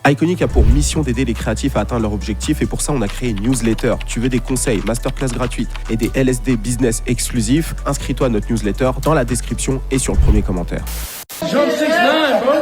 Iconic a pour mission d'aider les créatifs à atteindre leurs objectifs et pour ça on a créé une newsletter. Tu veux des conseils, masterclass gratuites et des LSD business exclusifs? Inscris-toi à notre newsletter dans la description et sur le premier commentaire. Jump 6ix9ine, bro.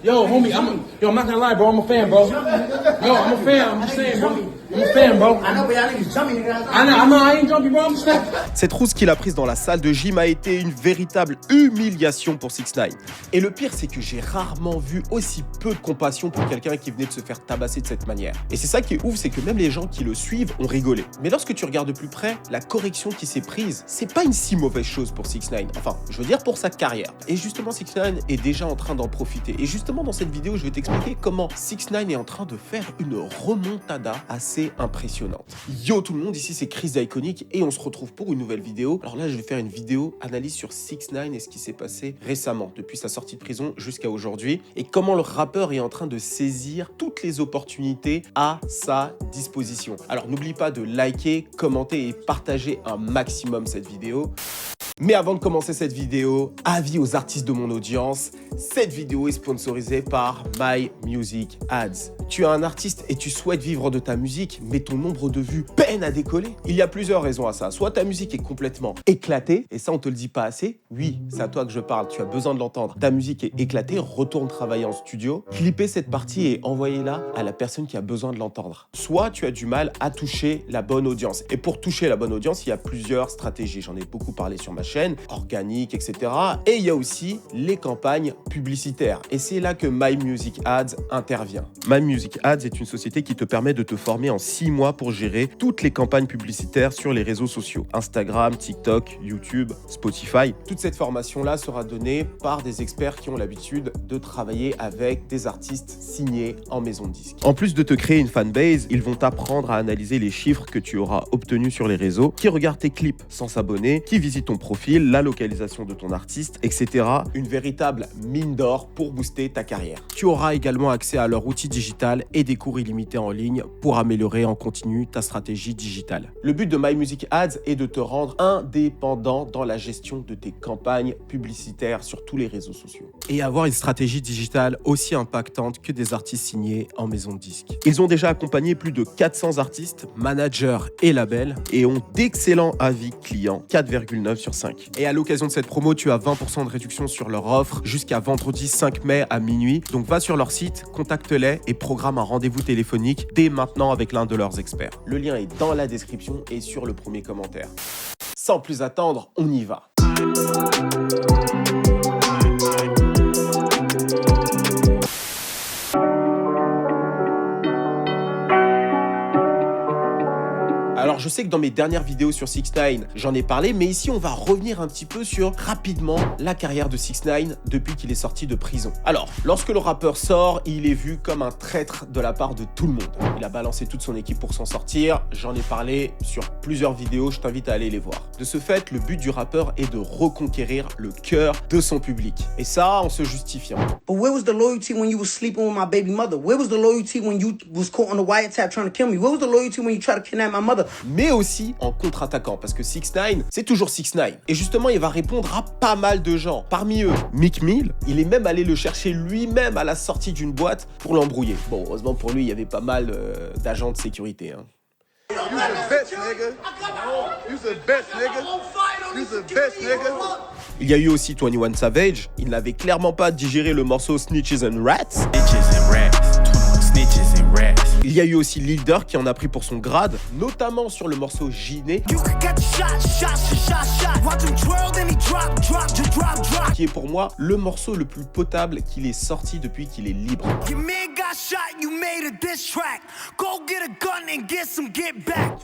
Yo, homie, I'm not gonna lie, bro. I'm a fan, bro. Yo, I'm a fan. I'm just saying, bro. I'm a fan, bro. I know, but y'all niggas jumpy, nigga. I know, I ain't jumpy, bro. I'm just saying. Cette rousse qu'il a prise dans la salle de gym a été une véritable humiliation pour 6ix9ine. Et le pire, c'est que j'ai rarement vu aussi peu de compassion pour quelqu'un qui venait de se faire tabasser de cette manière. Et c'est ça qui est ouf, c'est que même les gens qui le suivent ont rigolé. Mais lorsque tu regardes de plus près, la correction qui s'est prise, c'est pas une si mauvaise chose pour 6ix9ine. Enfin, je veux dire pour sa carrière. Et justement, 6ix9ine est déjà en train d'en profiter. Et justement, dans cette vidéo, je vais t'expliquer comment 6ix9ine est en train de faire une remontada assez impressionnante. Yo tout le monde, ici c'est Chris d'Iconic et on se retrouve pour une nouvelle vidéo. Alors là, je vais faire une vidéo analyse sur 6ix9ine et ce qui s'est passé récemment, depuis sa sortie de prison jusqu'à aujourd'hui, et comment le rappeur est en train de saisir toutes les opportunités à sa disposition. Alors n'oublie pas de liker, commenter et partager un maximum cette vidéo. Mais avant de commencer cette vidéo, avis aux artistes de mon audience, cette vidéo est sponsorisée par My Music Ads. Tu es un artiste et tu souhaites vivre de ta musique, mais ton nombre de vues peine à décoller. Il y a plusieurs raisons à ça. Soit ta musique est complètement éclatée, et ça on te le dit pas assez. Oui, c'est à toi que je parle, tu as besoin de l'entendre. Ta musique est éclatée, retourne travailler en studio, clipper cette partie et envoyez-la à la personne qui a besoin de l'entendre. Soit tu as du mal à toucher la bonne audience. Et pour toucher la bonne audience, il y a plusieurs stratégies. J'en ai beaucoup parlé sur ma chaîne, organique, etc. Et il y a aussi les campagnes publicitaires. Et c'est là que My Music Ads intervient. My Music Ads est une société qui te permet de te former en 6 mois pour gérer toutes les campagnes publicitaires sur les réseaux sociaux. Instagram, TikTok, YouTube, Spotify. Toute cette formation-là sera donnée par des experts qui ont l'habitude de travailler avec des artistes signés en maison de disques. En plus de te créer une fanbase, ils vont t'apprendre à analyser les chiffres que tu auras obtenus sur les réseaux, qui regardent tes clips sans s'abonner, qui visitent ton profil, la localisation de ton artiste, etc. Une véritable mine d'or pour booster ta carrière. Tu auras également accès à leur outil digital et des cours illimités en ligne pour améliorer en continu ta stratégie digitale. Le but de My Music Ads est de te rendre indépendant dans la gestion de tes campagnes publicitaires sur tous les réseaux sociaux et avoir une stratégie digitale aussi impactante que des artistes signés en maison de disques. Ils ont déjà accompagné plus de 400 artistes, managers et labels et ont d'excellents avis clients, 4,9 sur 5. Et à l'occasion de cette promo, tu as 20% de réduction sur leur offre jusqu'à vendredi 5 mai à minuit. Donc va sur leur site, contacte-les et programme un rendez-vous téléphonique dès maintenant avec l'un de leurs experts. Le lien est dans la description et sur le premier commentaire. Sans plus attendre, on y va. Alors je sais que dans mes dernières vidéos sur 6ix9ine, j'en ai parlé, mais ici on va revenir un petit peu sur rapidement la carrière de 6ix9ine depuis qu'il est sorti de prison. Alors, lorsque le rappeur sort, il est vu comme un traître de la part de tout le monde. Il a balancé toute son équipe pour s'en sortir, j'en ai parlé sur plusieurs vidéos, je t'invite à aller les voir. De ce fait, le but du rappeur est de reconquérir le cœur de son public. Et ça, en se justifiant. But where was the loyalty when you was sleeping with my baby mother? Where was the loyalty when you was caught on the wiretap trying to kill me? Where was the loyalty when you tried to kidnap my mother? Mais aussi en contre-attaquant, parce que 6ix9ine, c'est toujours 6ix9ine. Et justement, il va répondre à pas mal de gens. Parmi eux, Meek Mill, il est même allé le chercher lui-même à la sortie d'une boîte pour l'embrouiller. Bon, heureusement pour lui, il y avait pas mal d'agents de sécurité. Hein. Il y a eu aussi 21 Savage, il n'avait clairement pas digéré le morceau Snitches and Rats. Il y a eu aussi Lil Durk qui en a pris pour son grade, notamment sur le morceau Giné, qui est pour moi le morceau le plus potable qu'il ait sorti depuis qu'il est libre.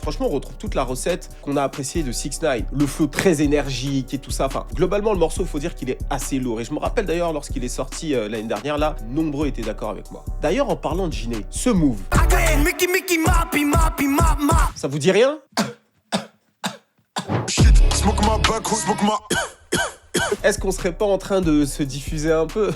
Franchement, on retrouve toute la recette qu'on a appréciée de 6ix9ine, le flow très énergique et tout ça. Enfin, globalement, le morceau, faut dire qu'il est assez lourd. Et je me rappelle d'ailleurs, lorsqu'il est sorti l'année dernière, là, nombreux étaient d'accord avec moi. D'ailleurs, en parlant de Giné, ce move, ça vous dit rien? Est-ce qu'on serait pas en train de se diffuser un peu?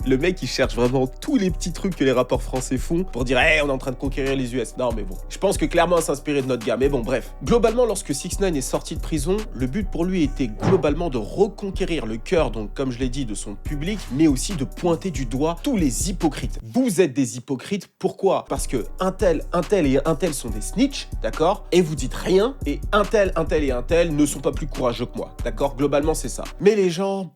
Le mec, il cherche vraiment tous les petits trucs que les rappeurs français font pour dire hey, on est en train de conquérir les US. Non, mais bon. Je pense que clairement, il s'inspirait de notre gars. Mais bon, bref. Globalement, lorsque 6ix9ine est sorti de prison, le but pour lui était globalement de reconquérir le cœur, donc comme je l'ai dit, de son public, mais aussi de pointer du doigt tous les hypocrites. Vous êtes des hypocrites. Pourquoi? Parce que un tel et un tel sont des snitch, d'accord? Et vous dites rien. Et un tel et un tel ne sont pas plus courageux que moi, d'accord? Globalement, c'est ça. Mais les gens...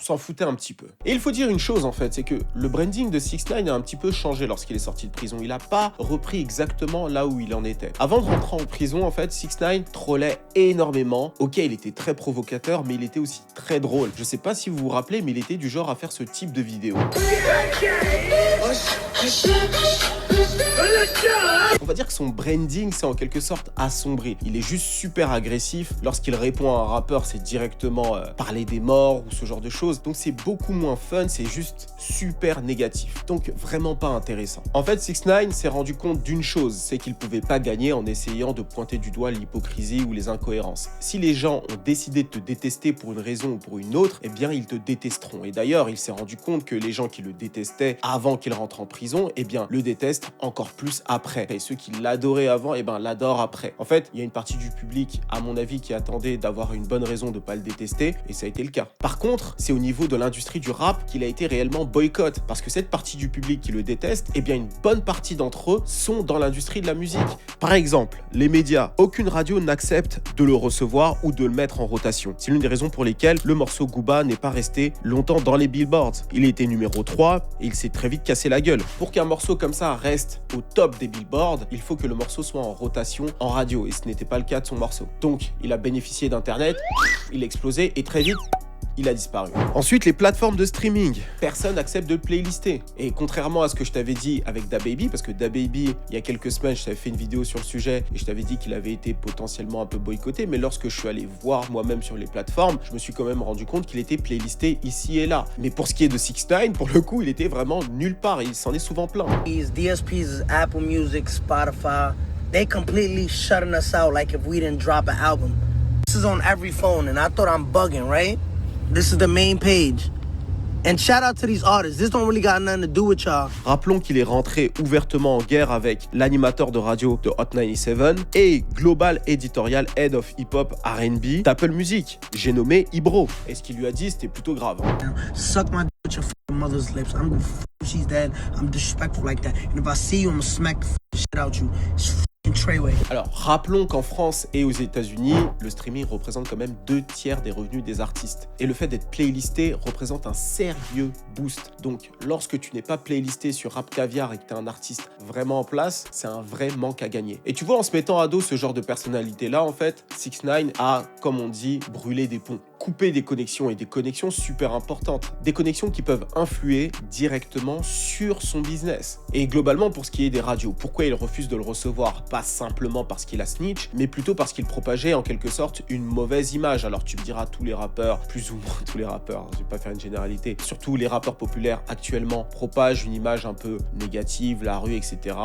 s'en foutait un petit peu. Et il faut dire une chose en fait, c'est que le branding de 6ix9ine a un petit peu changé lorsqu'il est sorti de prison. Il n'a pas repris exactement là où il en était. Avant de rentrer en prison, en fait, 6ix9ine trollait énormément. Ok, il était très provocateur, mais il était aussi très drôle. Je sais pas si vous vous rappelez, mais il était du genre à faire ce type de vidéo. On va dire que son branding s'est en quelque sorte assombri. Il est juste super agressif. Lorsqu'il répond à un rappeur, c'est directement parler des morts ou ce genre de choses. Donc c'est beaucoup moins fun, c'est juste super négatif. Donc vraiment pas intéressant. En fait, 6ix9ine s'est rendu compte d'une chose, c'est qu'il pouvait pas gagner en essayant de pointer du doigt l'hypocrisie ou les incohérences. Si les gens ont décidé de te détester pour une raison ou pour une autre, eh bien ils te détesteront. Et d'ailleurs, il s'est rendu compte que les gens qui le détestaient avant qu'il rentre en prison, eh bien le détestent encore plus après. Et ceux qui l'adoraient avant, eh ben l'adorent après. En fait, il y a une partie du public, à mon avis, qui attendait d'avoir une bonne raison de pas le détester, et ça a été le cas. Par contre, c'est au niveau de l'industrie du rap qu'il a été réellement boycott, parce que cette partie du public qui le déteste, eh bien une bonne partie d'entre eux sont dans l'industrie de la musique. Par exemple, les médias, aucune radio n'accepte de le recevoir ou de le mettre en rotation. C'est l'une des raisons pour lesquelles le morceau Gooba n'est pas resté longtemps dans les billboards. Il a été numéro 3 et il s'est très vite cassé la gueule. Pour qu'un morceau comme ça reste au top des billboards, il faut que le morceau soit en rotation en radio, et ce n'était pas le cas de son morceau. Donc, il a bénéficié d'internet, il a explosé et très vite, il a disparu. Ensuite, les plateformes de streaming. Personne n'accepte de playlister. Et contrairement à ce que je t'avais dit avec DaBaby, parce que DaBaby, il y a quelques semaines, je t'avais fait une vidéo sur le sujet et je t'avais dit qu'il avait été potentiellement un peu boycotté, mais lorsque je suis allé voir moi-même sur les plateformes, je me suis quand même rendu compte qu'il était playlisté ici et là. Mais pour ce qui est de 6ix9ine, pour le coup, il était vraiment nulle part. Il s'en est souvent plaint. DSPs, Apple Music, Spotify, they completely shutting us out like if we didn't drop an album. This is on every phone and I thought I'm bugging, right? This is the main page. And shout out to these artists. This don't really got nothing to do with y'all. Rappelons qu'il est rentré ouvertement en guerre avec l'animateur de radio de Hot 97 et Global Editorial Head of Hip Hop R&B d'Apple Music. J'ai nommé Ibro. Et ce qu'il lui a dit, c'était plutôt grave. Suck my dick with your fucking mother's lips. I'm gonna if she's dead. I'm disrespectful like that. And if I see you, I'm gonna smack the shit out you. Alors, rappelons qu'en France et aux États-Unis, le streaming représente quand même 2/3 des revenus des artistes. Et le fait d'être playlisté représente un sérieux boost. Donc, lorsque tu n'es pas playlisté sur Rap Caviar et que tu es un artiste vraiment en place, c'est un vrai manque à gagner. Et tu vois, en se mettant à dos ce genre de personnalité-là, en fait, 6ix9ine a, comme on dit, brûlé des ponts. Couper des connexions, et des connexions super importantes. Des connexions qui peuvent influer directement sur son business. Et globalement, pour ce qui est des radios, pourquoi il refuse de le recevoir? Pas simplement parce qu'il a snitch, mais plutôt parce qu'il propageait en quelque sorte une mauvaise image. Alors tu me diras, tous les rappeurs, plus ou moins tous les rappeurs, je vais pas faire une généralité, surtout les rappeurs populaires actuellement propagent une image un peu négative, la rue, etc.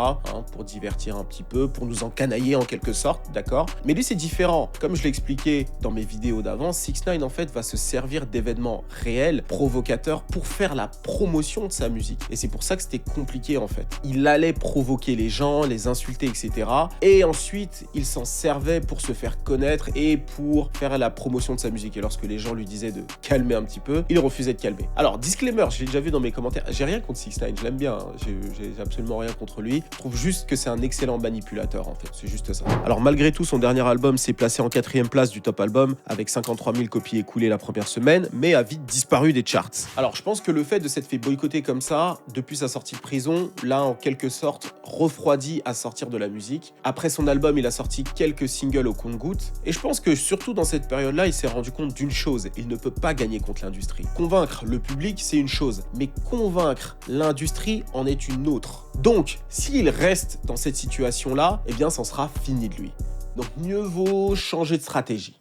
Pour divertir un petit peu, pour nous encanailler en quelque sorte, d'accord? Mais lui c'est différent. Comme je l'ai expliqué dans mes vidéos d'avant, 6ix9ine en fait va se servir d'événements réels, provocateurs, pour faire la promotion de sa musique. Et c'est pour ça que c'était compliqué en fait. Il allait provoquer les gens, les insulter, etc. Et ensuite, il s'en servait pour se faire connaître et pour faire la promotion de sa musique. Et lorsque les gens lui disaient de calmer un petit peu, il refusait de calmer. Alors, disclaimer, je l'ai déjà vu dans mes commentaires, j'ai rien contre 6ix9ine, je l'aime bien, j'ai absolument rien contre lui. Je trouve juste que c'est un excellent manipulateur en fait, c'est juste ça. Alors malgré tout, son dernier album s'est placé en 4e place du top album avec 53 000 copies écoulées la première semaine, mais a vite disparu des charts. Alors je pense que le fait de s'être fait boycotter comme ça, depuis sa sortie de prison, l'a en quelque sorte refroidi à sortir de la musique. Après son album, il a sorti quelques singles au compte-gouttes, et je pense que surtout dans cette période-là, il s'est rendu compte d'une chose, il ne peut pas gagner contre l'industrie. Convaincre le public, c'est une chose, mais convaincre l'industrie en est une autre. Donc, s'il reste dans cette situation-là, eh bien, ça sera fini de lui. Donc, mieux vaut changer de stratégie.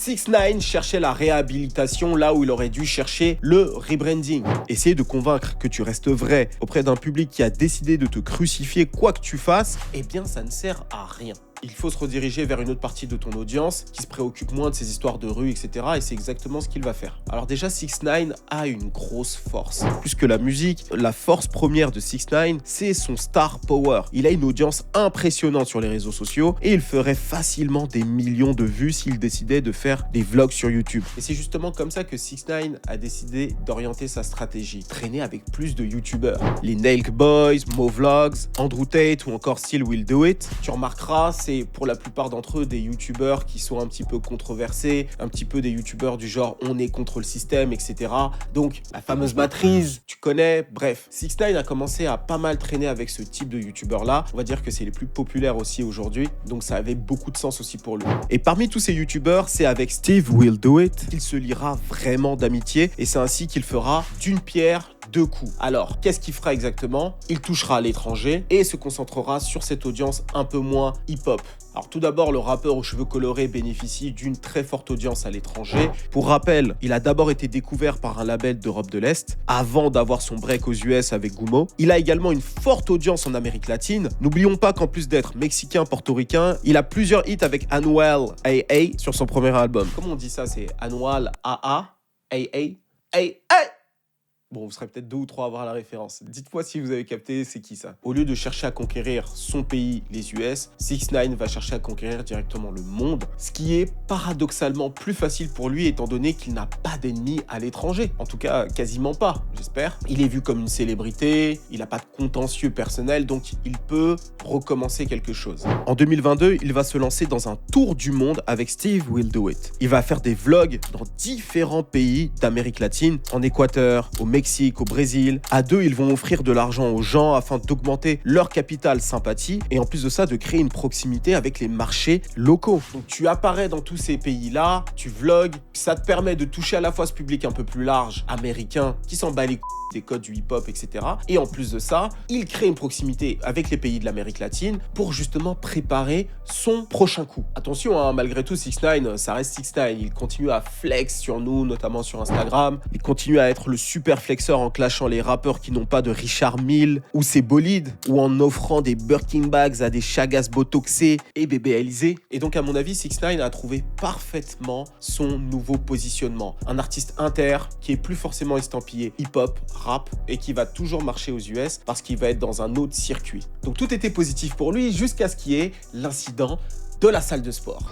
6ix9ine cherchait la réhabilitation là où il aurait dû chercher le rebranding. Essayer de convaincre que tu restes vrai auprès d'un public qui a décidé de te crucifier quoi que tu fasses, eh bien ça ne sert à rien. il faut se rediriger vers une autre partie de ton audience qui se préoccupe moins de ces histoires de rue, etc. Et c'est exactement ce qu'il va faire. Alors déjà, 6ix9ine a une grosse force. Plus que la musique, la force première de 6ix9ine, c'est son star power. Il a une audience impressionnante sur les réseaux sociaux et il ferait facilement des millions de vues s'il décidait de faire des vlogs sur YouTube. Et c'est justement comme ça que 6ix9ine a décidé d'orienter sa stratégie. Traîner avec plus de YouTubeurs. Les Nelk Boys, Movlogs, Andrew Tate ou encore Still Will Do It. Tu remarqueras, c'est pour la plupart d'entre eux des YouTubeurs qui sont un petit peu controversés, un petit peu des YouTubeurs du genre on est contre le système, etc. Donc la fameuse matrice, tu connais. Bref, 6ix9ine a commencé à pas mal traîner avec ce type de YouTubeurs là. On va dire que c'est les plus populaires aussi aujourd'hui. Donc ça avait beaucoup de sens aussi pour lui. Et parmi tous ces YouTubeurs, c'est avec Steve Will Do It qu'il se liera vraiment d'amitié et c'est ainsi qu'il fera d'une pierre deux coups. Alors, qu'est-ce qu'il fera exactement? Il touchera à l'étranger et se concentrera sur cette audience un peu moins hip-hop. Alors tout d'abord, le rappeur aux cheveux colorés bénéficie d'une très forte audience à l'étranger. Pour rappel, il a d'abord été découvert par un label d'Europe de l'Est avant d'avoir son break aux US avec Gummo. Il a également une forte audience en Amérique latine. N'oublions pas qu'en plus d'être mexicain, portoricain, il a plusieurs hits avec Anuel AA sur son premier album. Comment on dit ça? C'est Anuel AA AA. Bon, vous serez peut-être 2 ou 3 à avoir la référence. Dites-moi si vous avez capté, c'est qui ça? Au lieu de chercher à conquérir son pays, les US, 6ix9ine va chercher à conquérir directement le monde, ce qui est paradoxalement plus facile pour lui étant donné qu'il n'a pas d'ennemis à l'étranger. En tout cas, quasiment pas, j'espère. Il est vu comme une célébrité, il n'a pas de contentieux personnel, donc il peut recommencer quelque chose. En 2022, il va se lancer dans un tour du monde avec Steve Will Do It. Il va faire des vlogs dans différents pays d'Amérique latine, en Équateur, au Mexique, au Brésil. À deux, ils vont offrir de l'argent aux gens afin d'augmenter leur capital sympathie et en plus de ça, de créer une proximité avec les marchés locaux. Donc tu apparais dans tous ces pays-là, tu vlogs, ça te permet de toucher à la fois ce public un peu plus large, américain, qui s'en bat les des codes du hip-hop, etc. Et en plus de ça, il crée une proximité avec les pays de l'Amérique latine pour justement préparer son prochain coup. Attention, hein, malgré tout, 6ix9ine, ça reste 6ix9ine. Il continue à flex sur nous, notamment sur Instagram. Il continue à être le super flexeur en clashant les rappeurs qui n'ont pas de Richard Mille ou ses bolides, ou en offrant des Birkin bags à des chagas botoxés et bébés Alizé. Et donc, à mon avis, 6ix9ine a trouvé parfaitement son nouveau positionnement. Un artiste inter qui est plus forcément estampillé hip-hop, rap et qui va toujours marcher aux US parce qu'il va être dans un autre circuit. Donc tout était positif pour lui jusqu'à ce qu'il y ait l'incident de la salle de sport.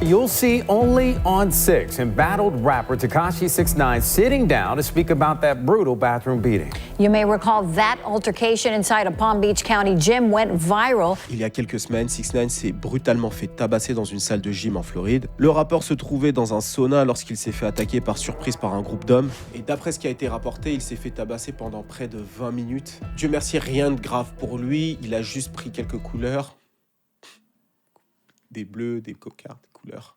You'll see only on 6 embattled rapper Tekashi 6ix9ine sitting down to speak about that brutal bathroom beating. You may recall that altercation inside a Palm Beach County gym went viral. Il y a quelques semaines, 6ix9ine s'est brutalement fait tabasser dans une salle de gym en Floride. Le rappeur se trouvait dans un sauna lorsqu'il s'est fait attaquer par surprise par un groupe d'hommes. Et d'après ce qui a été rapporté, il s'est fait tabasser pendant près de 20 minutes. Dieu merci, rien de grave pour lui. Il a juste pris quelques couleurs. Des bleus, des cocards, des couleurs.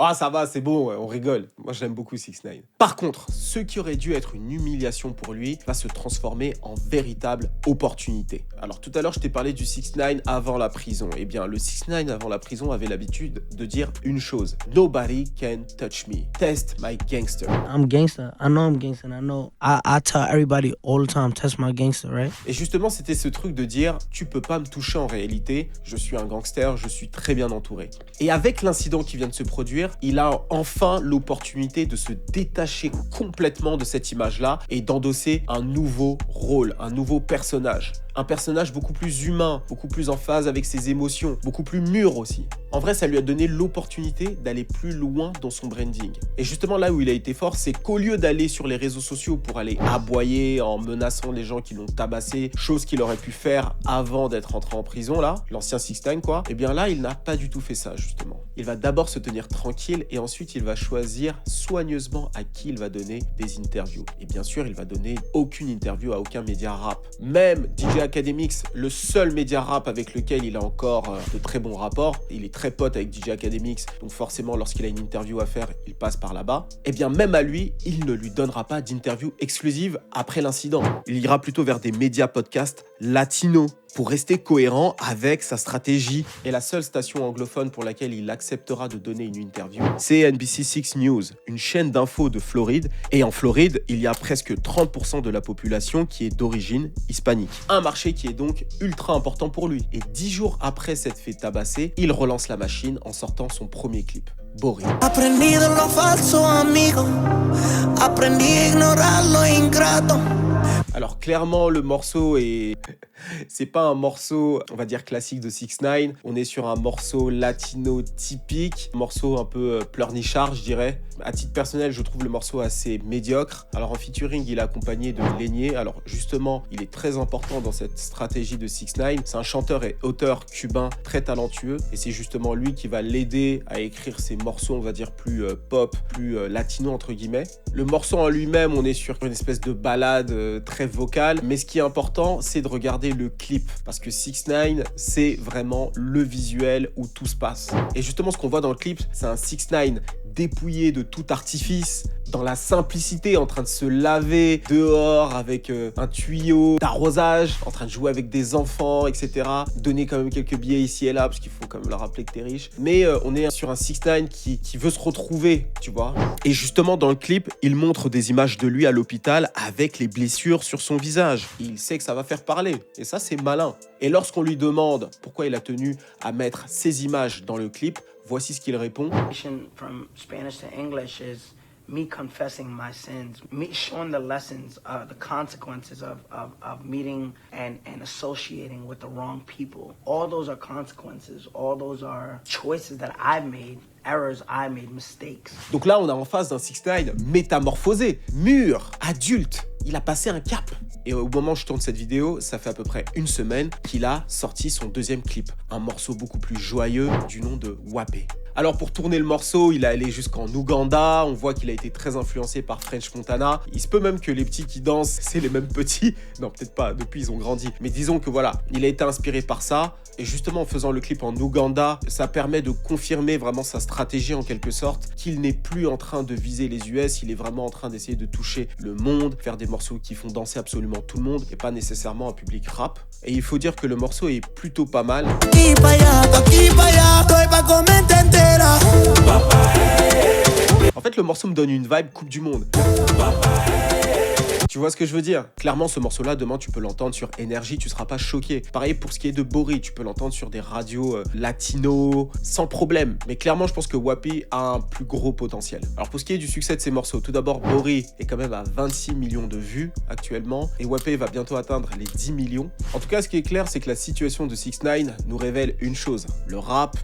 Ah, ça va, c'est bon, ouais, on rigole. Moi, j'aime beaucoup 6ix9ine. Par contre, ce qui aurait dû être une humiliation pour lui va se transformer en véritable opportunité. Alors, tout à l'heure, je t'ai parlé du 6ix9ine avant la prison. Eh bien, le 6ix9ine avant la prison avait l'habitude de dire une chose. Nobody can touch me. Test my gangster. I'm gangster. I know I'm gangster. I know. I tell everybody all the time, test my gangster, right? Et justement, c'était ce truc de dire, tu peux pas me toucher en réalité. Je suis un gangster, je suis très bien entouré. Et avec l'incident qui vient de se produire, il a enfin l'opportunité de se détacher complètement de cette image-là et d'endosser un nouveau rôle, un nouveau personnage. Un personnage beaucoup plus humain, beaucoup plus en phase avec ses émotions, beaucoup plus mûr aussi. En vrai, ça lui a donné l'opportunité d'aller plus loin dans son branding. Et justement, là où il a été fort, c'est qu'au lieu d'aller sur les réseaux sociaux pour aller aboyer en menaçant les gens qui l'ont tabassé, chose qu'il aurait pu faire avant d'être entré en prison, là, l'ancien 6ix9ine, quoi, et bien là, il n'a pas du tout fait ça, justement. Il va d'abord se tenir tranquille et ensuite, il va choisir soigneusement à qui il va donner des interviews. Et bien sûr, il va donner aucune interview à aucun média rap. Même DJ Akademiks, le seul média rap avec lequel il a encore de très bons rapports, il est très pote avec DJ Akademiks, donc forcément lorsqu'il a une interview à faire, il passe par là-bas. Et bien même à lui, il ne lui donnera pas d'interview exclusive après l'incident. Il ira plutôt vers des médias podcasts latinos pour rester cohérent avec sa stratégie. Et la seule station anglophone pour laquelle il acceptera de donner une interview, c'est NBC6 News, une chaîne d'infos de Floride. Et en Floride, il y a presque 30% de la population qui est d'origine hispanique. Un marché qui est donc ultra important pour lui. Et 10 jours après s'être fait tabasser, il relance la machine en sortant son premier clip. Bori. Aprendí de los falsos amigos, aprendí a ignorar los ingratos. Alors clairement le morceau est... c'est pas un morceau, on va dire, classique de 6ix9ine. On est sur un morceau latino typique, un morceau un peu pleurnichard, je dirais. À titre personnel, je trouve le morceau assez médiocre. Alors en featuring, il est accompagné de Lenny. Alors justement, il est très important dans cette stratégie de 6ix9ine. C'est un chanteur et auteur cubain très talentueux. Et c'est justement lui qui va l'aider à écrire ses morceaux, on va dire, plus pop, plus latino entre guillemets. Le morceau en lui-même, on est sur une espèce de ballade très vocale. Mais ce qui est important, c'est de regarder le clip. Parce que 6ix9ine, c'est vraiment le visuel où tout se passe. Et justement, ce qu'on voit dans le clip, c'est un 6ix9ine dépouillé de tout artifice, dans la simplicité, en train de se laver dehors avec un tuyau d'arrosage, en train de jouer avec des enfants, etc. Donner quand même quelques billets ici et là, parce qu'il faut quand même leur rappeler que t'es riche. Mais on est sur un 6ix9ine qui veut se retrouver, tu vois. Et justement, dans le clip, il montre des images de lui à l'hôpital avec les blessures sur son visage. Il sait que ça va faire parler. Et ça, c'est malin. Et lorsqu'on lui demande pourquoi il a tenu à mettre ces images dans le clip, voici ce qu'il répond. From Spanish to English is me confessing my sins, me showing the lessons, the consequences of meeting and associating with the wrong people. All those are consequences. All those are choices that I've made. Errors I made, mistakes. Donc là, on est en face d'un 6ix9ine métamorphosé, mûr, adulte. Il a passé un cap. Et au moment où je tourne cette vidéo, ça fait à peu près une semaine qu'il a sorti son deuxième clip. Un morceau beaucoup plus joyeux du nom de Wapé. Alors pour tourner le morceau, il est allé jusqu'en Ouganda. On voit qu'il a été très influencé par French Montana. Il se peut même que les petits qui dansent, c'est les mêmes petits. Non, peut-être pas, depuis ils ont grandi. Mais disons que voilà, il a été inspiré par ça. Et justement, en faisant le clip en Ouganda, ça permet de confirmer vraiment sa stratégie en quelque sorte, qu'il n'est plus en train de viser les US, il est vraiment en train d'essayer de toucher le monde, faire des morceaux qui font danser absolument tout le monde et pas nécessairement un public rap. Et il faut dire que le morceau est plutôt pas mal. En fait, le morceau me donne une vibe Coupe du Monde. Tu vois ce que je veux dire? Clairement, ce morceau-là, demain, tu peux l'entendre sur Énergie, tu seras pas choqué. Pareil pour ce qui est de Bori, tu peux l'entendre sur des radios latino, sans problème. Mais clairement, je pense que Wapé a un plus gros potentiel. Alors pour ce qui est du succès de ces morceaux, tout d'abord, Bori est quand même à 26 millions de vues actuellement. Et Wapé va bientôt atteindre les 10 millions. En tout cas, ce qui est clair, c'est que la situation de 6ix9ine nous révèle une chose. Le rap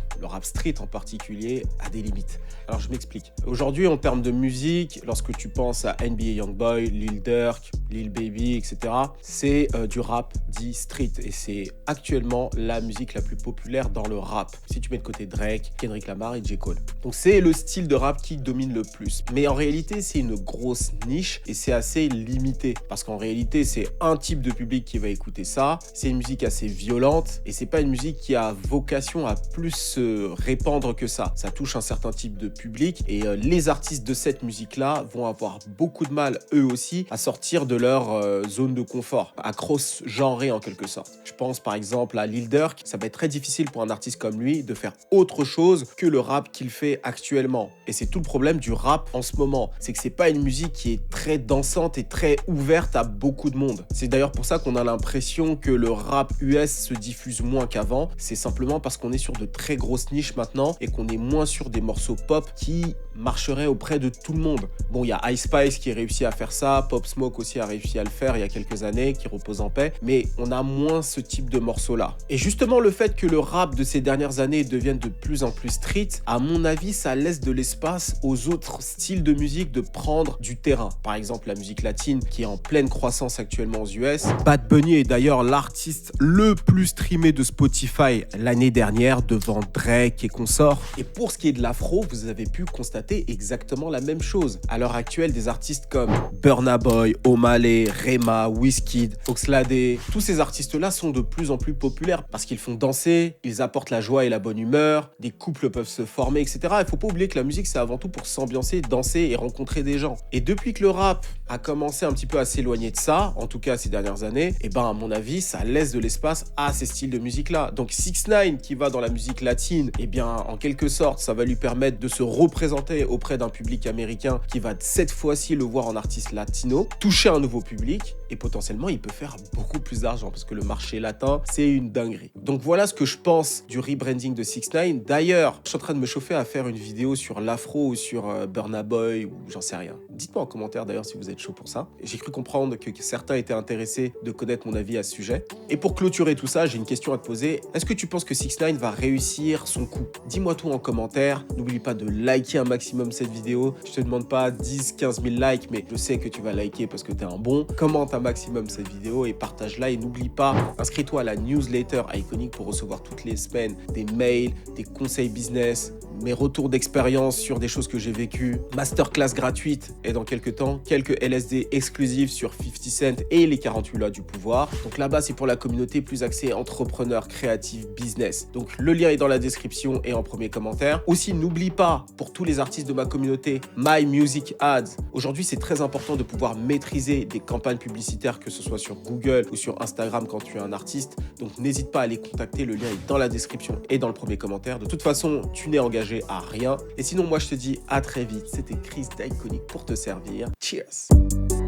street en particulier, a des limites. Alors je m'explique. Aujourd'hui, en termes de musique, lorsque tu penses à NBA Youngboy, Lil Durk, Lil Baby, etc., c'est du rap dit street. Et c'est actuellement la musique la plus populaire dans le rap. Si tu mets de côté Drake, Kendrick Lamar et J. Cole. Donc c'est le style de rap qui domine le plus. Mais en réalité, c'est une grosse niche et c'est assez limité. Parce qu'en réalité, c'est un type de public qui va écouter ça. C'est une musique assez violente et c'est pas une musique qui a vocation à plus se répandre que ça. Ça touche un certain type de public et les artistes de cette musique-là vont avoir beaucoup de mal, eux aussi, à sortir de leur zone de confort, à cross-genrer en quelque sorte. Je pense par exemple à Lil Durk. Ça va être très difficile pour un artiste comme lui de faire autre chose que le rap qu'il fait actuellement. Et c'est tout le problème du rap en ce moment. C'est que c'est pas une musique qui est très dansante et très ouverte à beaucoup de monde. C'est d'ailleurs pour ça qu'on a l'impression que le rap US se diffuse moins qu'avant. C'est simplement parce qu'on est sur de très grosses niches maintenant et qu'on est moins sur des morceaux pop qui marcheraient auprès de tout le monde. Bon, il y a Ice Spice qui a réussi à faire ça, Pop Smoke aussi a réussi à le faire il y a quelques années, qui repose en paix, mais on a moins ce type de morceaux-là. Et justement, le fait que le rap de ces dernières années devienne de plus en plus street, à mon avis, ça laisse de l'espace aux autres styles de musique de prendre du terrain. Par exemple, la musique latine qui est en pleine croissance actuellement aux US. Bad Bunny est d'ailleurs l'artiste le plus streamé de Spotify l'année dernière devant Drake Drake et consorts. Et pour ce qui est de l'afro, vous avez pu constater exactement la même chose. À l'heure actuelle, des artistes comme Burna Boy, Omale, Rema, Wizkid, Oxlade, tous ces artistes-là sont de plus en plus populaires parce qu'ils font danser, ils apportent la joie et la bonne humeur, des couples peuvent se former, etc. Il faut pas oublier que la musique, c'est avant tout pour s'ambiancer, danser et rencontrer des gens. Et depuis que le rap a commencé un petit peu à s'éloigner de ça, en tout cas ces dernières années, et ben à mon avis, ça laisse de l'espace à ces styles de musique-là. Donc 6ix9ine qui va dans la musique latine, et bien en quelque sorte, ça va lui permettre de se représenter auprès d'un public américain qui va cette fois-ci le voir en artiste latino, toucher un nouveau public, et potentiellement il peut faire beaucoup plus d'argent parce que le marché latin, c'est une dinguerie. Donc voilà ce que je pense du rebranding de 6ix9ine. D'ailleurs, je suis en train de me chauffer à faire une vidéo sur l'afro ou sur Burna Boy ou j'en sais rien. Dites-moi en commentaire d'ailleurs si vous êtes chaud pour ça. J'ai cru comprendre que certains étaient intéressés de connaître mon avis à ce sujet. Et pour clôturer tout ça, j'ai une question à te poser. Est-ce que tu penses que 6ix9ine va réussir son coup? Dis-moi tout en commentaire. N'oublie pas de liker un maximum cette vidéo. Je te demande pas 10-15 000 likes, mais je sais que tu vas liker parce que t'es un bon. Commente un maximum cette vidéo et partage-la. Et n'oublie pas, inscris-toi à la newsletter Iconic pour recevoir toutes les semaines des mails, des conseils business, mes retours d'expérience sur des choses que j'ai vécues, masterclass gratuite et dans quelques temps, quelques LSD exclusifs sur 50 Cent et les 48 lois du pouvoir. Donc là-bas, c'est pour la communauté plus axée entrepreneur, créatif, business. Donc le lien est dans la description et en premier commentaire. Aussi, n'oublie pas, pour tous les artistes de ma communauté, My Music Ads. Aujourd'hui, c'est très important de pouvoir maîtriser des campagnes publicitaires, que ce soit sur Google ou sur Instagram quand tu es un artiste. Donc n'hésite pas à les contacter, le lien est dans la description et dans le premier commentaire. De toute façon, tu n'es engagé à rien. Et sinon, moi, je te dis à très vite. C'était Chris d'Iconic pour te servir. Cheers!